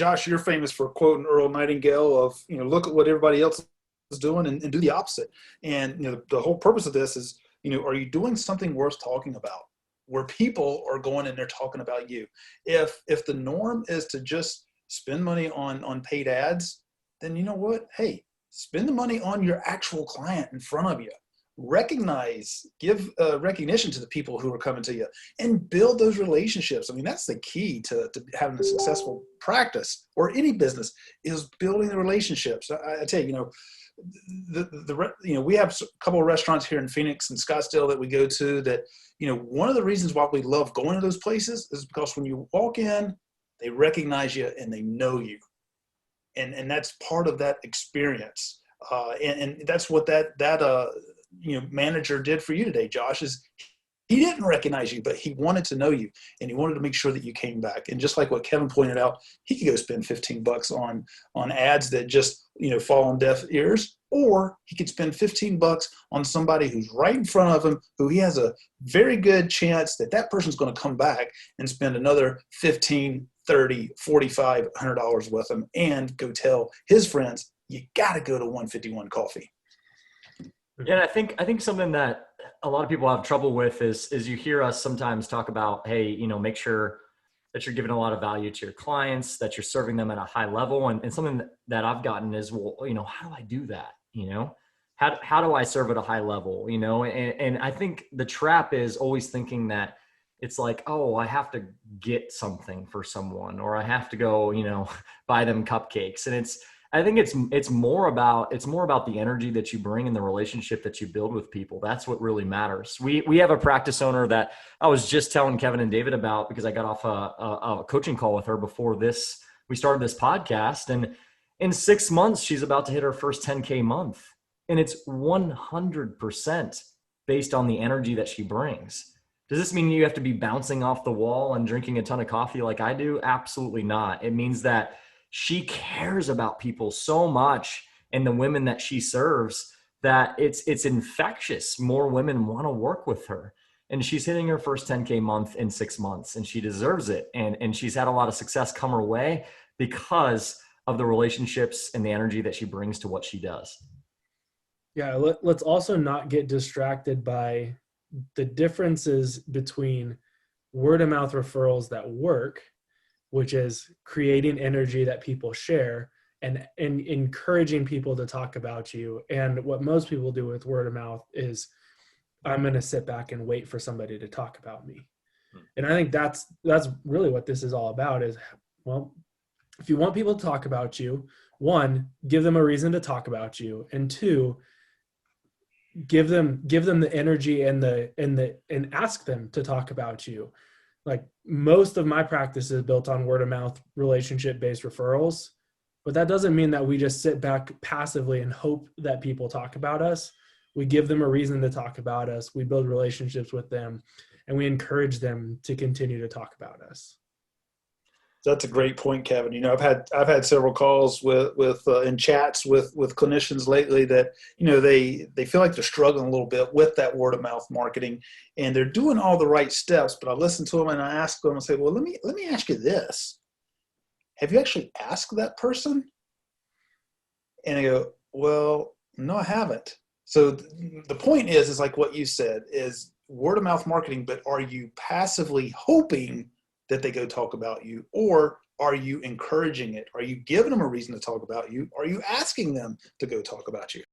Josh, you're famous for quoting Earl Nightingale of, look at what everybody else is doing and do the opposite. And, the whole purpose of this is, are you doing something worth talking about where people are going and they're talking about you? If the norm is to just spend money on paid ads, then you know what? Hey, spend the money on your actual client in front of you. Give recognition to the people who are coming to you and build those relationships. I mean, that's the key to having a successful practice or any business, is building the relationships. I tell you, we have a couple of restaurants here in Phoenix and Scottsdale that we go to that, one of the reasons why we love going to those places is because when you walk in, they recognize you and they know you. And that's part of that experience. And that's what that manager did for you today, Josh, is he didn't recognize you, but he wanted to know you and he wanted to make sure that you came back. And just like what Kevin pointed out, he could go spend $15 on ads that just, fall on deaf ears, or he could spend $15 on somebody who's right in front of him, who he has a very good chance that person's going to come back and spend another $15, $30, $45, $100 with him and go tell his friends, you got to go to 151 Coffee. Yeah, I think something that a lot of people have trouble with is you hear us sometimes talk about, hey, make sure that you're giving a lot of value to your clients, that you're serving them at a high level. And something that I've gotten is, well, how do I do that? How do I serve at a high level? And I think the trap is always thinking that it's like, oh, I have to get something for someone, or I have to go, buy them cupcakes. And I think it's more about the energy that you bring and the relationship that you build with people. That's what really matters. We have a practice owner that I was just telling Kevin and David about, because I got off a coaching call with her before we started this podcast. And in 6 months, she's about to hit her first 10K month. And it's 100% based on the energy that she brings. Does this mean you have to be bouncing off the wall and drinking a ton of coffee like I do? Absolutely not. It means that she cares about people so much and the women that she serves that it's infectious. More women want to work with her. And she's hitting her first 10K month in 6 months, and she deserves it. And she's had a lot of success come her way because of the relationships and the energy that she brings to what she does. Yeah, let's also not get distracted by the differences between word of mouth referrals that work, which is creating energy that people share and encouraging people to talk about you. And what most people do with word of mouth is, I'm going to sit back and wait for somebody to talk about me. And I think that's really what this is all about is, well, if you want people to talk about you, one, give them a reason to talk about you. And two, give them the energy and ask them to talk about you. Like, most of my practice is built on word of mouth, relationship-based referrals, but that doesn't mean that we just sit back passively and hope that people talk about us. We give them a reason to talk about us. We build relationships with them, and we encourage them to continue to talk about us. That's a great point, Kevin. I've had several calls with in chats with clinicians lately that, they feel like they're struggling a little bit with that word of mouth marketing, and they're doing all the right steps. But I listen to them and I ask them and say, well, let me ask you this. Have you actually asked that person? And I go, well, no, I haven't. So the point is like what you said, is word of mouth marketing, but are you passively hoping that they go talk about you, or are you encouraging it? Are you giving them a reason to talk about you? Are you asking them to go talk about you?